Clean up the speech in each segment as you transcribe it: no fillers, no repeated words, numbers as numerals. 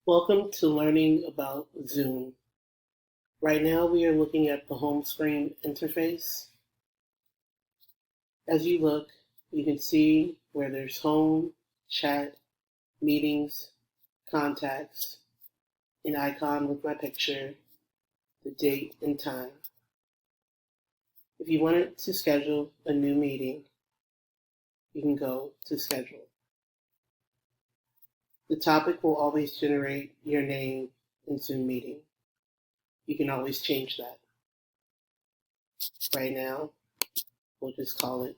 Welcome to learning about Zoom. Right now we are looking at the home screen interface. As you look, you can see where there's home, chat, meetings, contacts, an icon with my picture, the date and time. If you wanted to schedule a new meeting, you can go to schedule. The topic will always generate your name in Zoom meeting. You can always change that. Right now, we'll just call it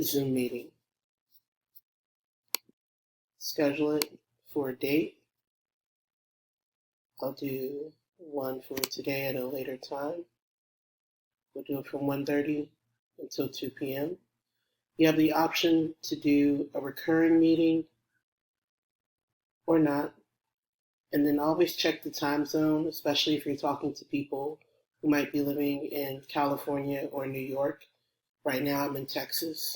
Zoom meeting. Schedule it for a date. I'll do one for today at a later time. We'll do it from 1:30 until 2 p.m. You have the option to do a recurring meeting or not. And then always check the time zone, especially if you're talking to people who might be living in California or New York. Right now I'm in Texas.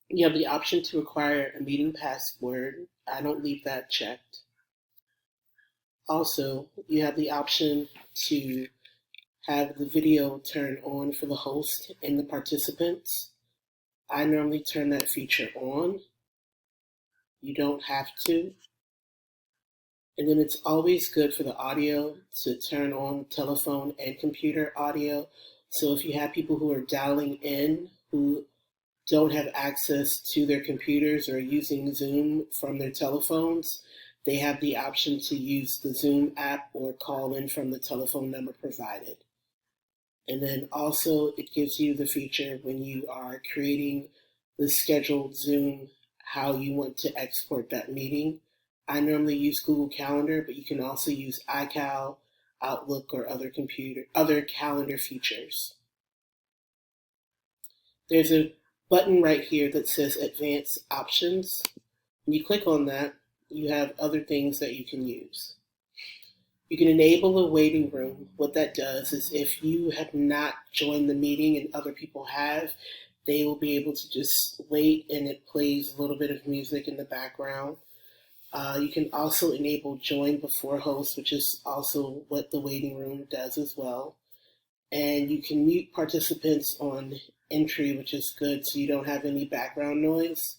You have the option to require a meeting password. I don't leave that checked. Also, you have the option to have the video turn on for the host and the participants. I normally turn that feature on. You don't have to. And then it's always good for the audio to turn on telephone and computer audio. So if you have people who are dialing in who don't have access to their computers or using Zoom from their telephones, they have the option to use the Zoom app or call in from the telephone number provided. And then also it gives you the feature when you are creating the scheduled Zoom, how you want to export that meeting. I normally use Google Calendar, but you can also use iCal, Outlook, or other calendar features. There's a button right here that says Advanced Options. When you click on that, you have other things that you can use. You can enable a waiting room. What that does is if you have not joined the meeting and other people have, they will be able to just wait and it plays a little bit of music in the background. You can also enable join before host, which is also what the waiting room does as well. And you can mute participants on entry, which is good so you don't have any background noise.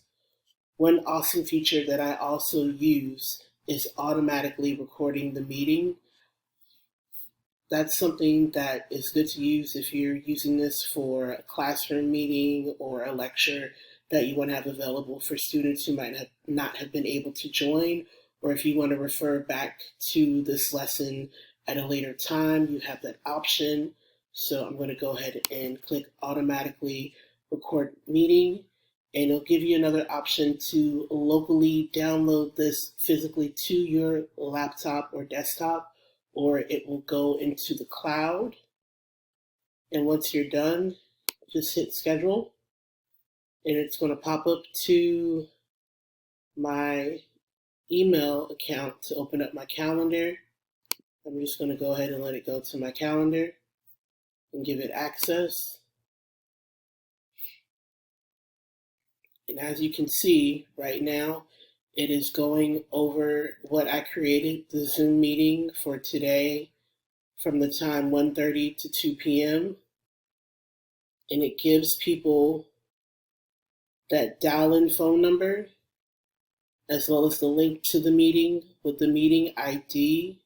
One awesome feature that I also use is automatically recording the meeting. That's something that is good to use if you're using this for a classroom meeting or a lecture that you want to have available for students who might not have been able to join, or if you want to refer back to this lesson at a later time, you have that option. So I'm going to go ahead and click automatically record meeting, and it'll give you another option to locally download this physically to your laptop or desktop, or it will go into the cloud. And once you're done, just hit schedule and it's going to pop up to my email account to open up my calendar. I'm just going to go ahead and let it go to my calendar and give it access. And as you can see right now, it is going over what I created, the Zoom meeting for today from the time 1:30 to 2 p.m. And it gives people that dial-in phone number as well as the link to the meeting with the meeting ID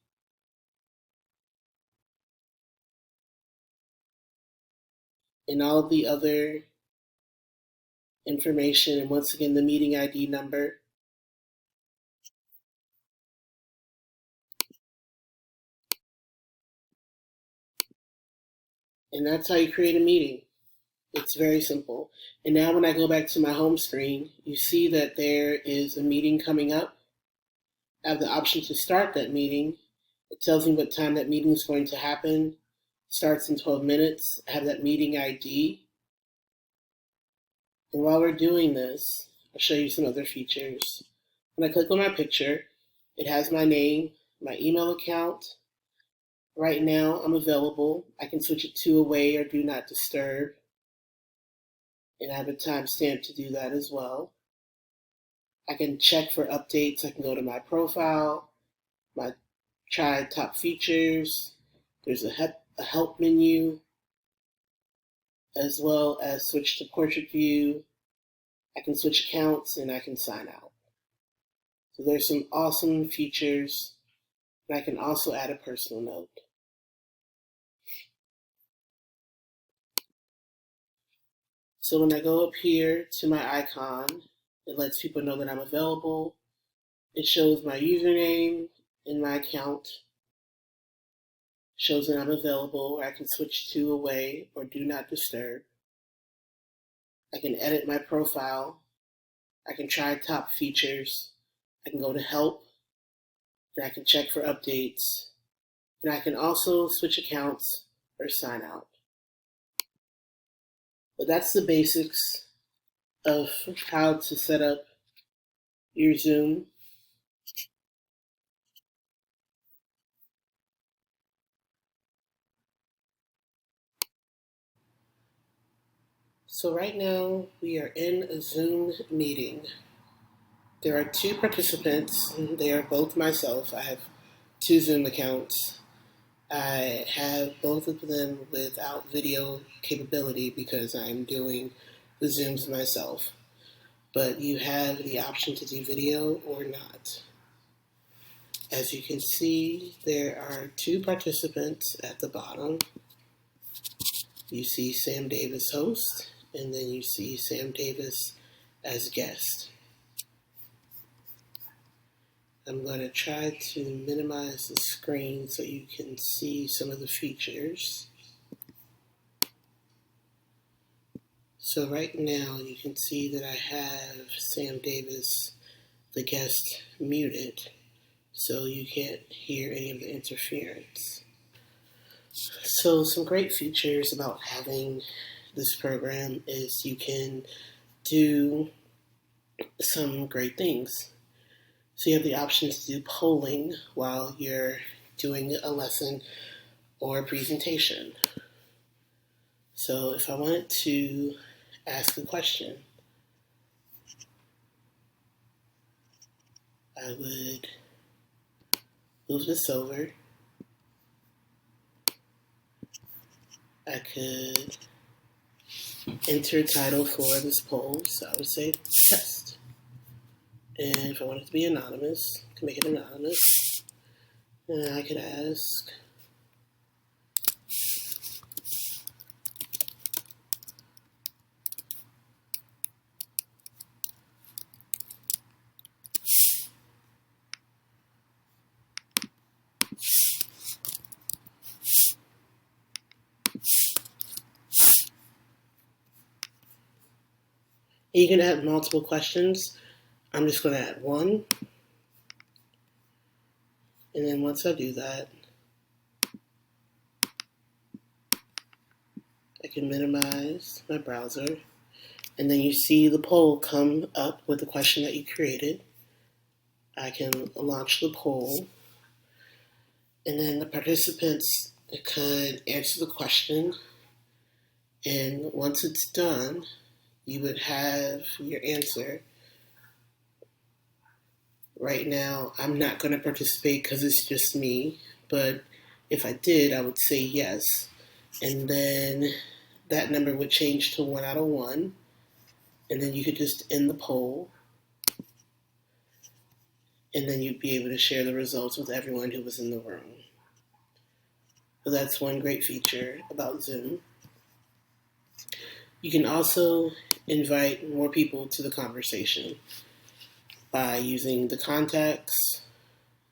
and all of the other information, and once again the meeting ID number. And that's how you create a meeting. It's very simple. And now when I go back to my home screen, you see that there is a meeting coming up. I have the option to start that meeting. It tells me what time that meeting is going to happen. Starts in 12 minutes. I have that meeting ID. And while we're doing this, I'll show you some other features. When I click on my picture, it has my name, my email account. Right now, I'm available. I can switch it to away or do not disturb. And I have a timestamp to do that as well. I can check for updates. I can go to my profile, my try top features. There's a help menu, as well as switch to portrait view. I can switch accounts and I can sign out. So there's some awesome features, and I can also add a personal note. So when I go up here to my icon, it lets people know that I'm available. It shows my username in my account, shows that I'm available. I can switch to away or do not disturb. I can edit my profile. I can try top features. I can go to help, and I can check for updates. And I can also switch accounts or sign out. But that's the basics of how to set up your Zoom. So right now we are in a Zoom meeting. There are two participants. They are both myself. I have two Zoom accounts. I have both of them without video capability because I'm doing the Zooms myself. But you have the option to do video or not. As you can see, there are two participants at the bottom. You see Sam Davis host, and then you see Sam Davis as guest. I'm going to try to minimize the screen so you can see some of the features. So right now you can see that I have Sam Davis, the guest, muted, so you can't hear any of the interference. So some great features about having this program is you can do some great things. So you have the option to do polling while you're doing a lesson or a presentation. So if I wanted to ask a question, I would move this over. I could enter a title for this poll, so I would say test. And if I want it to be anonymous, I can make it anonymous. And I could ask, you can add multiple questions. I'm just going to add one. And then once I do that, I can minimize my browser. And then you see the poll come up with the question that you created. I can launch the poll. And then the participants could answer the question. And once it's done, you would have your answer. Right now, I'm not going to participate because it's just me. But if I did, I would say yes. And then that number would change to 1 out of 1. And then you could just end the poll. And then you'd be able to share the results with everyone who was in the room. So that's one great feature about Zoom. You can also invite more people to the conversation by using the contacts.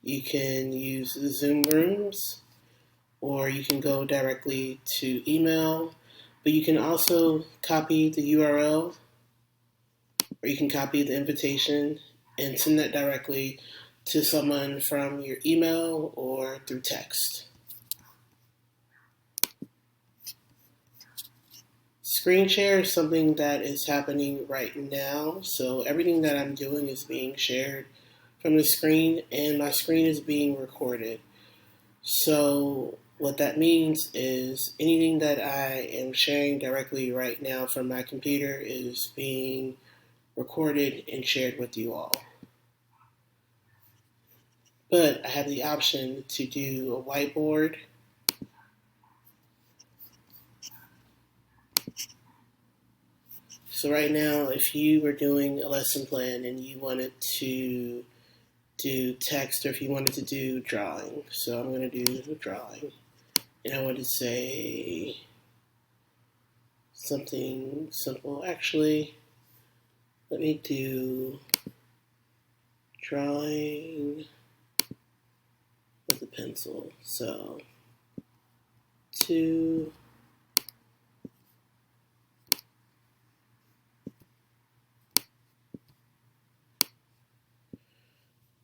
You can use the Zoom rooms, or you can go directly to email, but you can also copy the URL, or you can copy the invitation and send that directly to someone from your email or through text. Screen share is something that is happening right now. So everything that I'm doing is being shared from the screen, and my screen is being recorded. So what that means is anything that I am sharing directly right now from my computer is being recorded and shared with you all. But I have the option to do a whiteboard, so right now, if you were doing a lesson plan and you wanted to do text, or if you wanted to do drawing, so I'm going to do drawing, and I want to say something simple. Actually, let me do drawing with a pencil. So, two,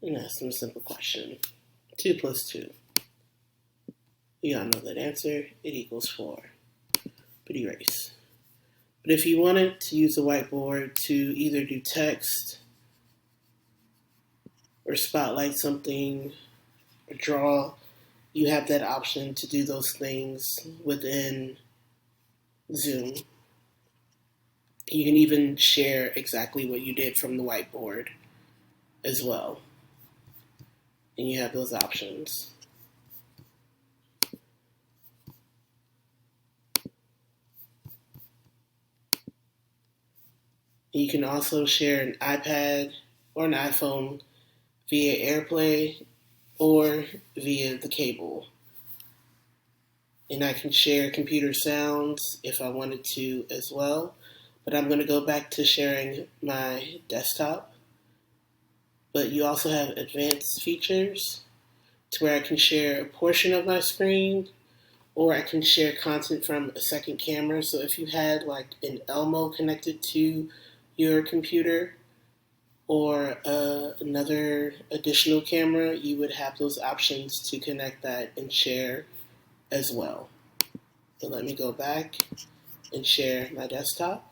and ask them a simple question. 2 plus 2. You all know that answer. It equals 4. But erase. But if you wanted to use a whiteboard to either do text or spotlight something or draw, you have that option to do those things within Zoom. You can even share exactly what you did from the whiteboard as well. And you have those options. You can also share an iPad or an iPhone via AirPlay or via the cable. And I can share computer sounds if I wanted to as well. But I'm going to go back to sharing my desktop. But you also have advanced features to where I can share a portion of my screen, or I can share content from a second camera. So if you had like an Elmo connected to your computer or another additional camera, you would have those options to connect that and share as well. So let me go back and share my desktop.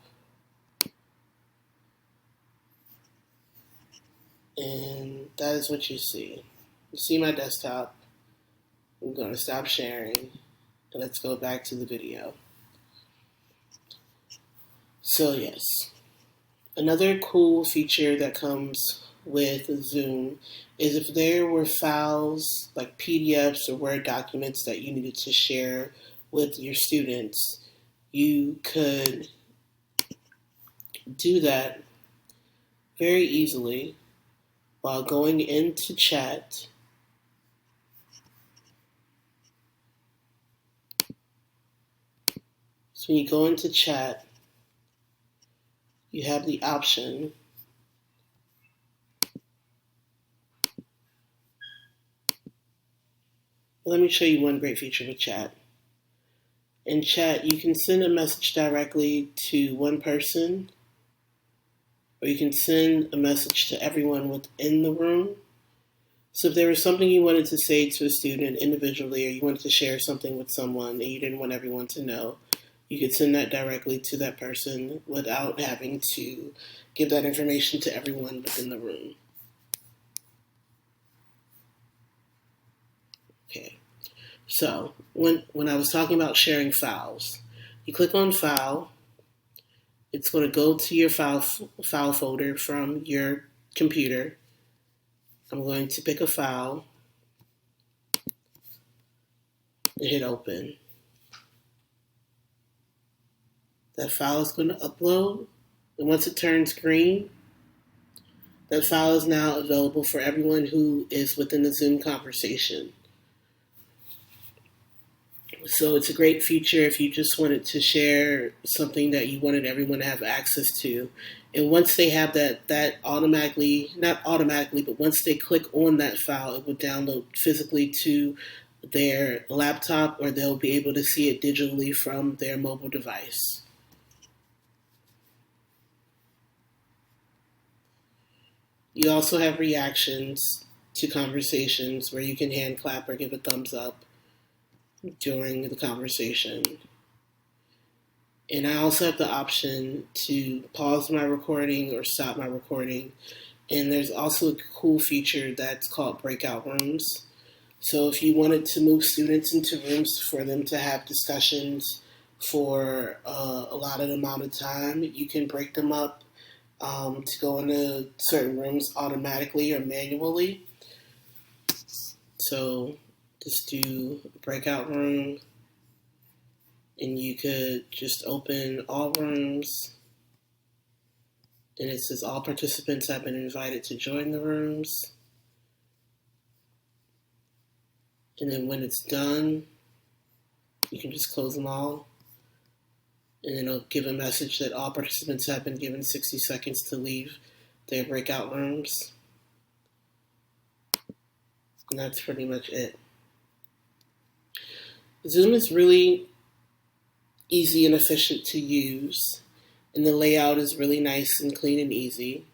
And that is what you see. You see my desktop. I'm going to stop sharing. And let's go back to the video. So yes, another cool feature that comes with Zoom is if there were files like PDFs or Word documents that you needed to share with your students, you could do that very easily while going into chat So when you go into chat, you have the option let me show you one great feature with chat. In chat, you can send a message directly to one person, or you can send a message to everyone within the room. So if there was something you wanted to say to a student individually, or you wanted to share something with someone and you didn't want everyone to know, you could send that directly to that person without having to give that information to everyone within the room. Okay. So when I was talking about sharing files, you click on File. It's going to go to your file folder from your computer. I'm going to pick a file and hit Open. That file is going to upload, and once it turns green, that file is now available for everyone who is within the Zoom conversation. So it's a great feature if you just wanted to share something that you wanted everyone to have access to. And once they have that automatically, not automatically, but once they click on that file, it will download physically to their laptop, or they'll be able to see it digitally from their mobile device. You also have reactions to conversations where you can hand clap or give a thumbs up during the conversation. And I also have the option to pause my recording or stop my recording. And there's also a cool feature that's called breakout rooms. So if you wanted to move students into rooms for them to have discussions for a allotted amount of time, you can break them up to go into certain rooms automatically or manually. So just do a breakout room, and you could just open all rooms, and it says all participants have been invited to join the rooms. And then when it's done, you can just close them all. And it'll give a message that all participants have been given 60 seconds to leave their breakout rooms. And that's pretty much it. Zoom is really easy and efficient to use, and the layout is really nice and clean and easy.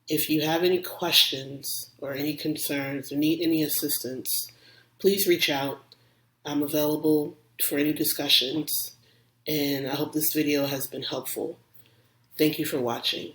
If you have any questions or any concerns or need any assistance, please reach out. I'm available for any discussions, and I hope this video has been helpful. Thank you for watching.